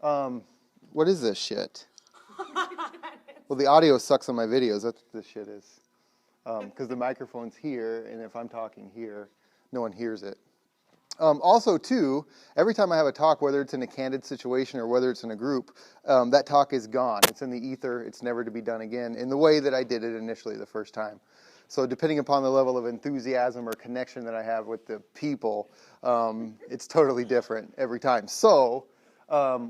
What is this shit? Well, the audio sucks on my videos. That's what this shit is. Because the microphone's here, and if I'm talking here, no one hears it. Also, too, every time I have a talk, whether it's in a candid situation or whether it's in a group, that talk is gone. It's in the ether. It's never to be done again in the way that I did it initially the first time. So depending upon the level of enthusiasm or connection that I have with the people, it's totally different every time. So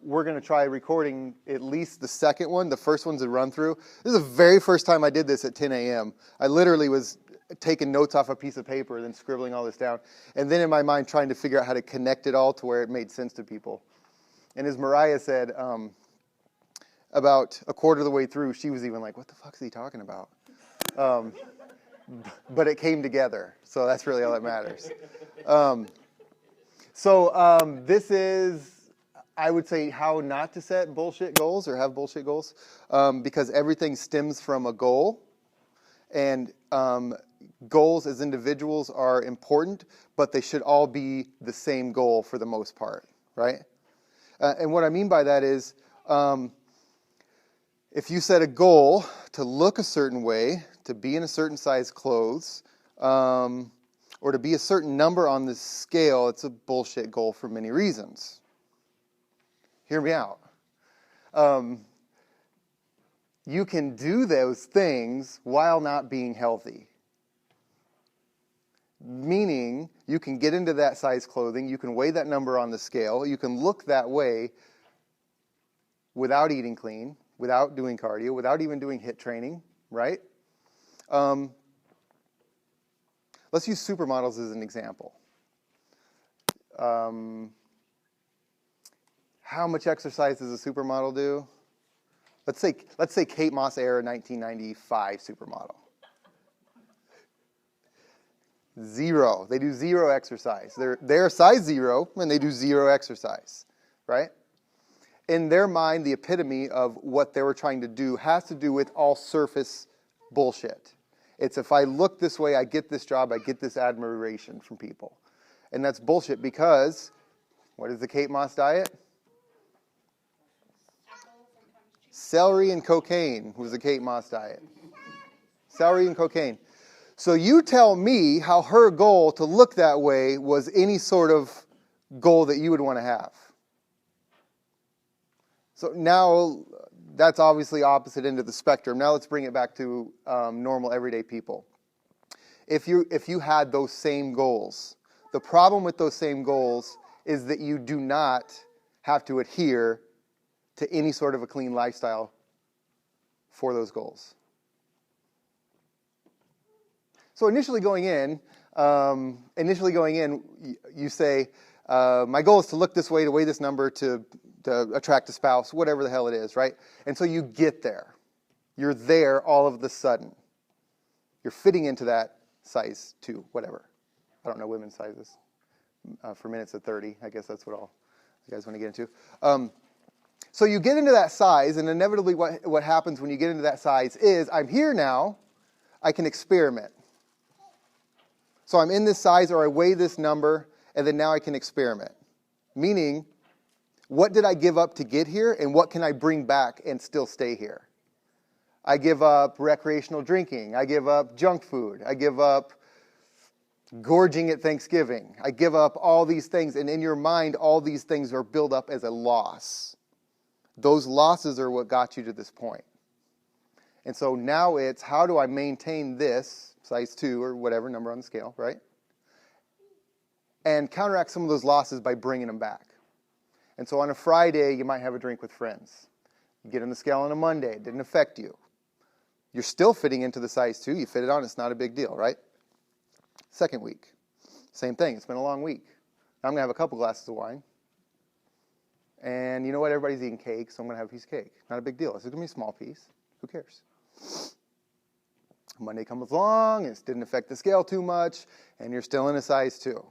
we're going to try recording at least the second one. The first one's a run through. This is the very first time I did this at 10 a.m. I literally was taking notes off a piece of paper and then scribbling all this down. And then in my mind trying to figure out how to connect it all to where it made sense to people. And as Mariah said, about a quarter of the way through, she was even like, what the fuck is he talking about? But it came together. So that's really all that matters. This is, I would say, how not to set bullshit goals or have bullshit goals, because everything stems from a goal. And goals as individuals are important, but they should all be the same goal for the most part, right? And what I mean by that is, if you set a goal to look a certain way, to be in a certain size clothes, or to be a certain number on the scale, it's a bullshit goal for many reasons. Hear me out. You can do those things while not being healthy. Meaning, you can get into that size clothing, you can weigh that number on the scale, you can look that way without eating clean, without doing cardio, without even doing HIIT training, right? Let's use supermodels as an example. How much exercise does a supermodel do? Let's say Kate Moss era 1995 supermodel. Zero. They do zero exercise. They're size 0 and they do zero exercise, right? In their mind, the epitome of what they were trying to do has to do with all surface bullshit. It's if I look this way, I get this job, I get this admiration from people. And that's bullshit because, what is the Kate Moss diet? Celery and cocaine was the Kate Moss diet. Celery and cocaine. So you tell me how her goal to look that way was any sort of goal that you would want to have. So now that's obviously opposite end of the spectrum. Now let's bring it back to normal everyday people. If you had those same goals, the problem with those same goals is that you do not have to adhere to any sort of a clean lifestyle for those goals. So initially going in, you say, my goal is to look this way, to weigh this number, to attract a spouse, whatever the hell it is, right? And so you get there. You're there all of the sudden. You're fitting into that size 2, whatever. I don't know women's sizes. For men it's a 30. I guess that's what all you guys want to get into. So you get into that size, and inevitably what happens when you get into that size is, I'm here now, I can experiment. So I'm in this size, or I weigh this number, and then now I can experiment. Meaning, what did I give up to get here, and what can I bring back and still stay here? I give up recreational drinking. I give up junk food. I give up gorging at Thanksgiving. I give up all these things, and in your mind, all these things are built up as a loss. Those losses are what got you to this point. And so now it's, how do I maintain this, size 2 or whatever number on the scale, right? And counteract some of those losses by bringing them back. And so on a Friday, you might have a drink with friends. You get on the scale on a Monday. It didn't affect you. You're still fitting into the size 2. You fit it on. It's not a big deal, right? Second week. Same thing. It's been a long week. Now I'm going to have a couple glasses of wine. And you know what? Everybody's eating cake, so I'm going to have a piece of cake. Not a big deal. It's going to be a small piece. Who cares? Monday comes along, and it didn't affect the scale too much, and you're still in a size 2.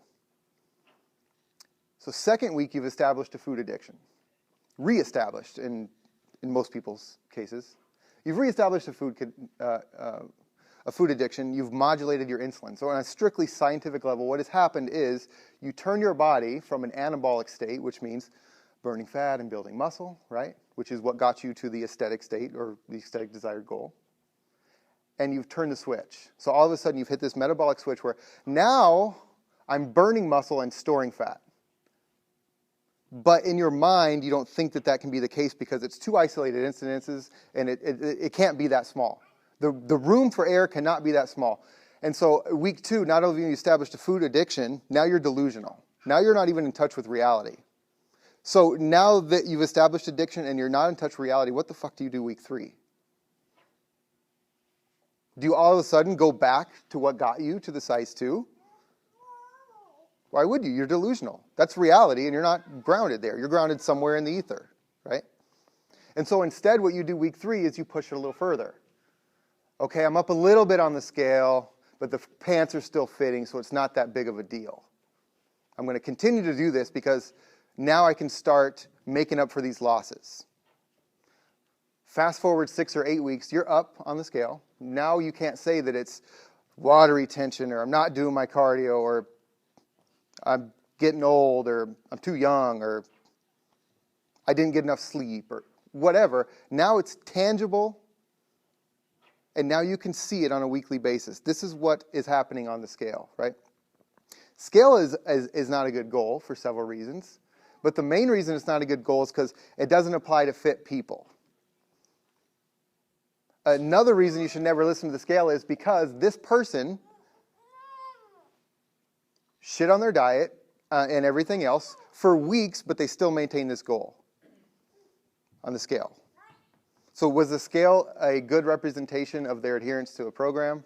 So second week, you've established a food addiction. Re-established in most people's cases. You've re-established a food addiction. You've modulated your insulin. So on a strictly scientific level, what has happened is you turn your body from an anabolic state, which means burning fat and building muscle, right? Which is what got you to the aesthetic state or the aesthetic desired goal. And you've turned the switch. So all of a sudden you've hit this metabolic switch where now I'm burning muscle and storing fat. But in your mind, you don't think that that can be the case because it's two isolated incidences and it can't be that small. The room for error cannot be that small. And so week 2, not only have you established a food addiction, now you're delusional. Now you're not even in touch with reality. So now that you've established addiction and you're not in touch with reality, what the fuck do you do week 3? Do you all of a sudden go back to what got you to the size 2? Why would you? You're delusional. That's reality, and you're not grounded there. You're grounded somewhere in the ether, right? And so instead, what you do week 3 is you push it a little further. Okay, I'm up a little bit on the scale, but the pants are still fitting, so it's not that big of a deal. I'm going to continue to do this because now I can start making up for these losses. Fast forward 6 or 8 weeks, you're up on the scale. Now you can't say that it's water retention or I'm not doing my cardio or I'm getting old or I'm too young or I didn't get enough sleep or whatever. Now it's tangible and now you can see it on a weekly basis. This is what is happening on the scale, right? Scale is not a good goal for several reasons. But the main reason it's not a good goal is because it doesn't apply to fit people. Another reason you should never listen to the scale is because this person shit on their diet and everything else for weeks, but they still maintain this goal on the scale. So was the scale a good representation of their adherence to a program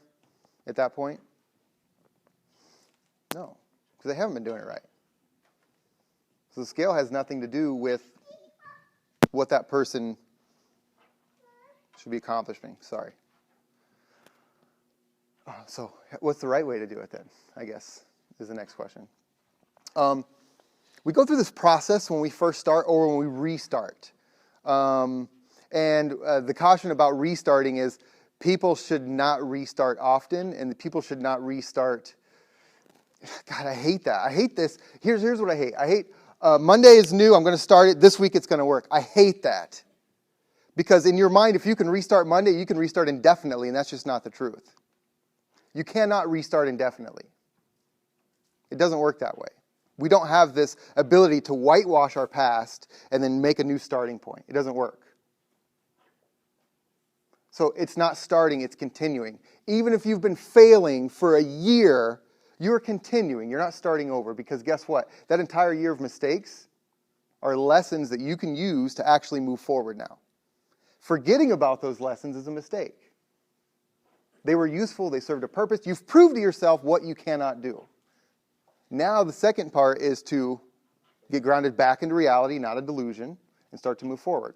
at that point? No, because they haven't been doing it right. So the scale has nothing to do with what that person should be accomplishing. Sorry. So what's the right way to do it then, I guess, is the next question. We go through this process when we first start or when we restart. And the caution about restarting is people should not restart often, and people should not restart. God, I hate that. I hate this. Here's what I hate. I hate Monday is new. I'm going to start it. This week it's going to work. I hate that. Because in your mind, if you can restart Monday, you can restart indefinitely, and that's just not the truth. You cannot restart indefinitely. It doesn't work that way. We don't have this ability to whitewash our past and then make a new starting point. It doesn't work. So it's not starting, it's continuing. Even if you've been failing for a year, you're continuing. You're not starting over because guess what? That entire year of mistakes are lessons that you can use to actually move forward now. Forgetting about those lessons is a mistake. They were useful. They served a purpose. You've proved to yourself what you cannot do. Now the second part is to get grounded back into reality, not a delusion, and start to move forward.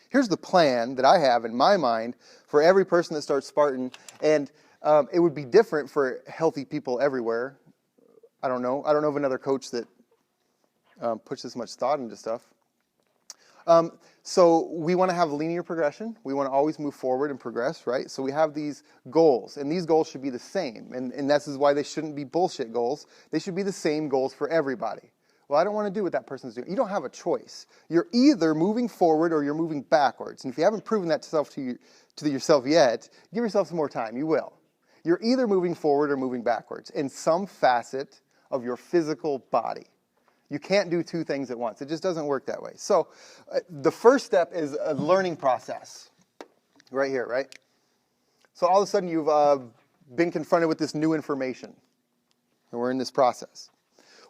Here's the plan that I have in my mind for every person that starts Spartan, and it would be different for healthy people everywhere. I don't know of another coach that puts this much thought into stuff. So we want to have linear progression. We want to always move forward and progress, right? So we have these goals, and these goals should be the same. And this is why they shouldn't be bullshit goals. They should be the same goals for everybody. Well, I don't want to do what that person's doing. You don't have a choice. You're either moving forward or you're moving backwards. And if you haven't proven that to yourself yet, give yourself some more time. You will. You're either moving forward or moving backwards in some facet of your physical body. You can't do two things at once. It just doesn't work that way. So the first step is a learning process. Right here, right? So all of a sudden you've been confronted with this new information. And we're in this process.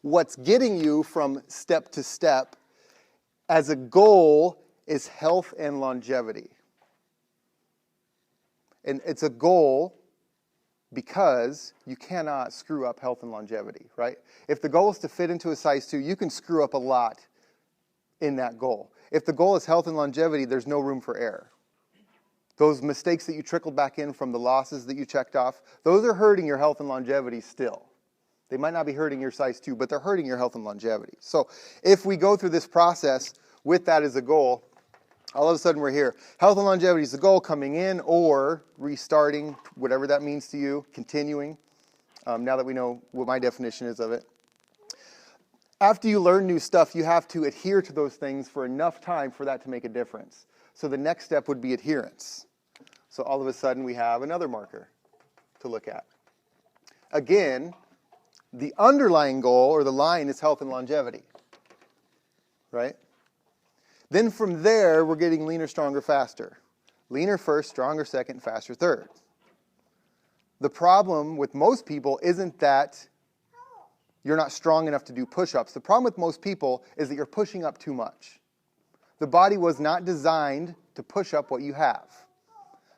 What's getting you from step to step as a goal is health and longevity. And it's a goal because you cannot screw up health and longevity, right? If the goal is to fit into a size 2, you can screw up a lot in that goal. If the goal is health and longevity, there's no room for error. Those mistakes that you trickled back in from the losses that you checked off, those are hurting your health and longevity still. They might not be hurting your size 2, but they're hurting your health and longevity. So if we go through this process with that as a goal, all of a sudden we're here. Health and longevity is the goal, coming in or restarting, whatever that means to you, continuing, now that we know what my definition is of it. After you learn new stuff, you have to adhere to those things for enough time for that to make a difference. So the next step would be adherence. So all of a sudden we have another marker to look at. Again, the underlying goal or the line is health and longevity, right? Then from there, we're getting leaner, stronger, faster. Leaner first, stronger second, faster third. The problem with most people isn't that you're not strong enough to do push-ups. The problem with most people is that you're pushing up too much. The body was not designed to push up what you have.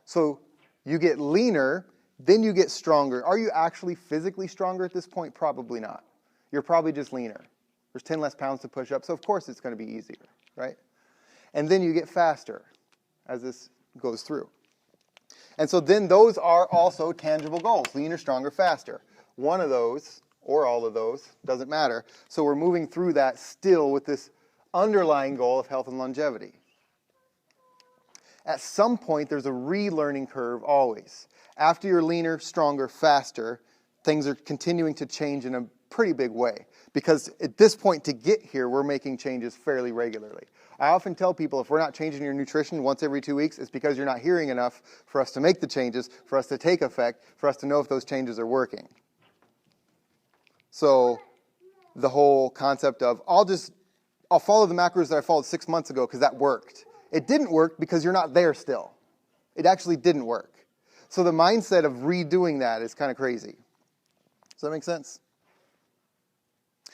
So you get leaner, then you get stronger. Are you actually physically stronger at this point? Probably not. You're probably just leaner. There's 10 less pounds to push up, so of course it's going to be easier, right? And then you get faster as this goes through. And so then those are also tangible goals. Leaner, stronger, faster. One of those, or all of those, doesn't matter. So we're moving through that still with this underlying goal of health and longevity. At some point, there's a relearning curve always. After you're leaner, stronger, faster, things are continuing to change in a pretty big way. Because at this point, to get here, we're making changes fairly regularly. I often tell people if we're not changing your nutrition once every 2 weeks, it's because you're not hearing enough for us to make the changes, for us to take effect, for us to know if those changes are working. So the whole concept of, I'll follow the macros that I followed 6 months ago because that worked. It didn't work because you're not there still. It actually didn't work. So the mindset of redoing that is kind of crazy. Does that make sense?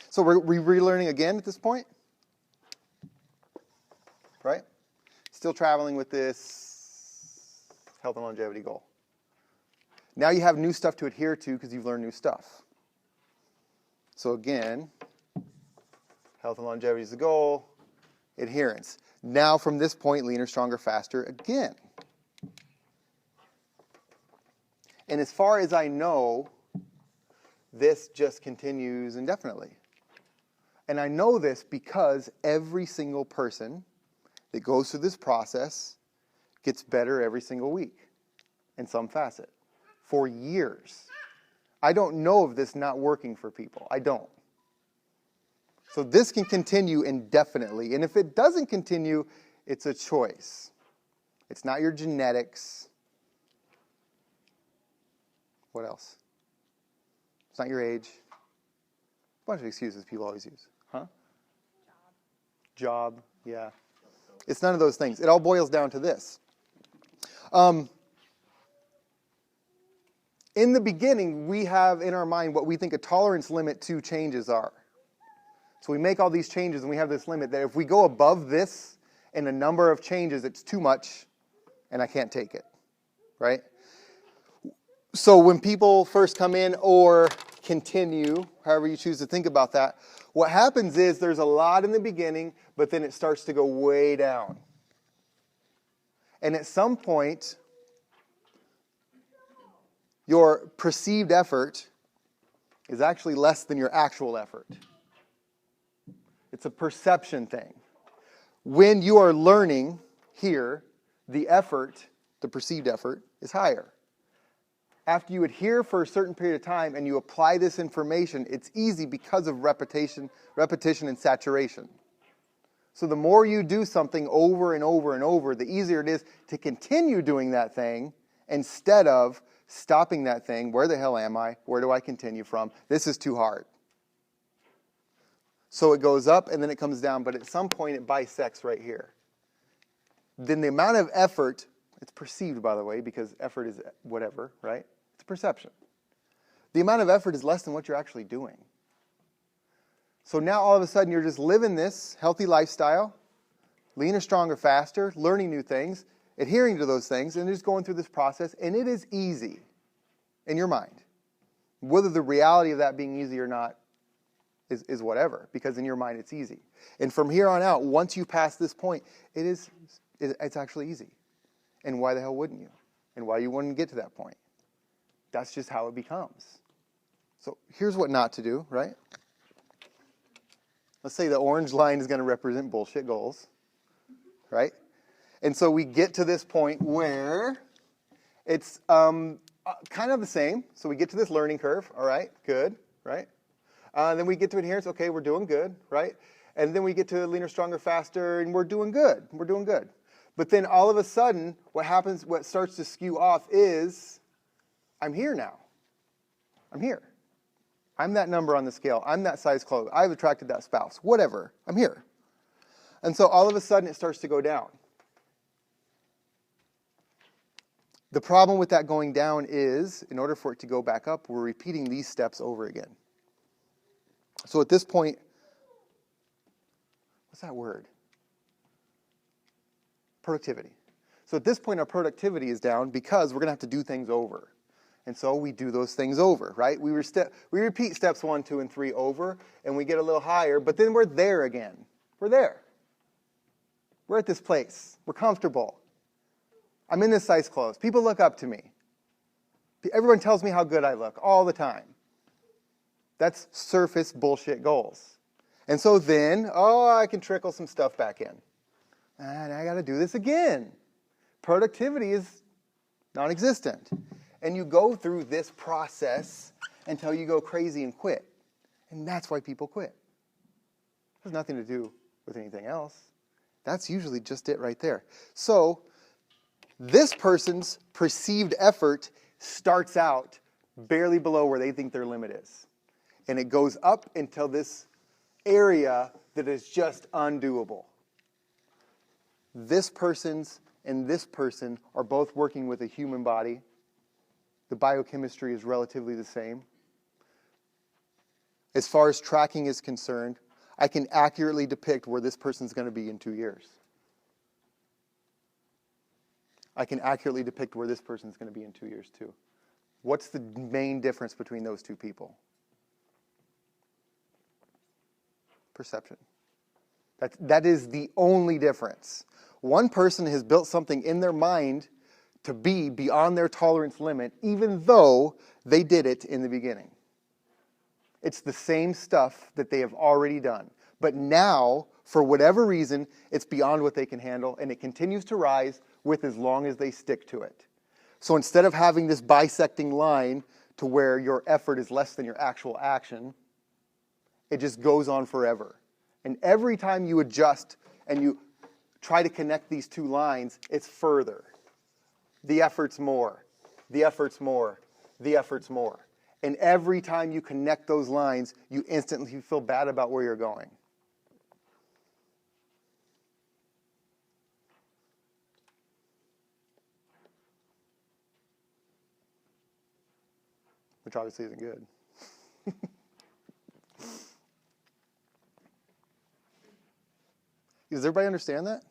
So we're relearning again at this point? Right? Still traveling with this health and longevity goal. Now you have new stuff to adhere to because you've learned new stuff. So again, health and longevity is the goal. Adherence. Now from this point, leaner, stronger, faster again. And as far as I know, this just continues indefinitely. And I know this because every single person that goes through this process gets better every single week in some facet for years. I don't know of this not working for people. I don't. So this can continue indefinitely. And if it doesn't continue, it's a choice. It's not your genetics. What else? It's not your age. A bunch of excuses people always use. Huh? Job, yeah. It's none of those things. It all boils down to this. In the beginning, we have in our mind what we think a tolerance limit to changes are. So we make all these changes and we have this limit that if we go above this in a number of changes, it's too much and I can't take it, right? So when people first come in or continue, however you choose to think about that, what happens is there's a lot in the beginning, but then it starts to go way down. And at some point, your perceived effort is actually less than your actual effort. It's a perception thing. When you are learning here, the effort, the perceived effort, is higher. After you adhere for a certain period of time and you apply this information, it's easy because of repetition and saturation. So the more you do something over and over and over, the easier it is to continue doing that thing instead of stopping that thing. Where the hell am I? Where do I continue from? This is too hard. So it goes up and then it comes down, but at some point it bisects right here. Then the amount of effort, it's perceived by the way, because effort is whatever, right? It's perception. The amount of effort is less than what you're actually doing. So now all of a sudden you're just living this healthy lifestyle, leaner, stronger, faster, learning new things, adhering to those things, and just going through this process, and it is easy in your mind. Whether the reality of that being easy or not is whatever, because in your mind it's easy. And from here on out, once you pass this point, it's actually easy. And why the hell wouldn't you? And why you wouldn't get to that point? That's just how it becomes. So here's what not to do, right? Let's say the orange line is going to represent bullshit goals, right? And so we get to this point where it's kind of the same. So we get to this learning curve, all right, good, right? Then we get to adherence. Okay, we're doing good, right? And then we get to leaner, stronger, faster, and we're doing good. We're doing good. But then all of a sudden, what happens, what starts to skew off is, I'm here now. I'm here. I'm that number on the scale. I'm that size clothes. I've attracted that spouse. Whatever. I'm here. And so all of a sudden, it starts to go down. The problem with that going down is, in order for it to go back up, we're repeating these steps over again. So at this point, what's that word? Productivity. So at this point, our productivity is down because we're going to have to do things over. And so we do those things over, right? We repeat steps 1, 2, and 3 over, and we get a little higher, but then we're there again. We're there. We're at this place. We're comfortable. I'm in this size clothes. People look up to me. Everyone tells me how good I look all the time. That's surface bullshit goals. And so then, I can trickle some stuff back in. And I got to do this again. Productivity is non-existent. And you go through this process until you go crazy and quit. And that's why people quit. It has nothing to do with anything else. That's usually just it right there. So this person's perceived effort starts out barely below where they think their limit is. And it goes up until this area that is just undoable. This person's and this person are both working with a human body. The biochemistry is relatively the same. As far as tracking is concerned, I can accurately depict where this person's going to be in 2 years. I can accurately depict where this person's going to be in 2 years too. What's the main difference between those two people? Perception. That is the only difference. One person has built something in their mind to be beyond their tolerance limit, even though they did it in the beginning. It's the same stuff that they have already done. But now, for whatever reason, it's beyond what they can handle, and it continues to rise with as long as they stick to it. So instead of having this bisecting line to where your effort is less than your actual action, it just goes on forever. And every time you adjust and you try to connect these two lines, it's further. The effort's more. The effort's more. The effort's more. And every time you connect those lines, you instantly feel bad about where you're going. Which obviously isn't good. Does everybody understand that?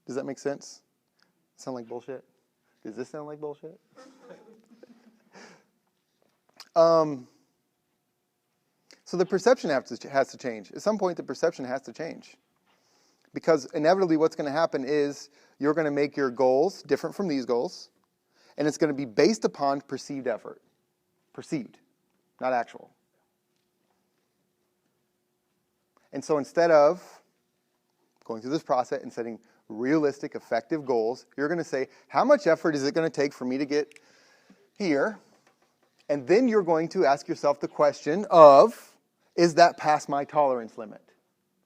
Does that make sense? Sound like bullshit? Does this sound like bullshit? So the perception has to change. At some point, the perception has to change. Because inevitably what's going to happen is you're going to make your goals different from these goals. And it's going to be based upon perceived effort. Perceived, not actual. And so instead of going through this process and setting realistic, effective goals, you're going to say, how much effort is it going to take for me to get here? And then you're going to ask yourself the question of, is that past my tolerance limit?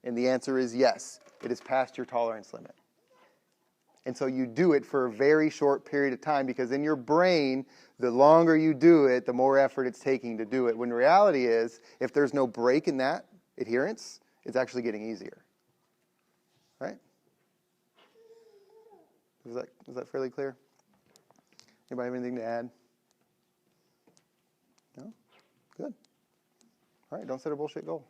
And the answer is yes, it is past your tolerance limit. And so you do it for a very short period of time because in your brain, the longer you do it, the more effort it's taking to do it. When the reality is, if there's no break in that adherence, it's actually getting easier. Right? Was that fairly clear? Anybody have anything to add? No? Good. All right, don't set a bullshit goal.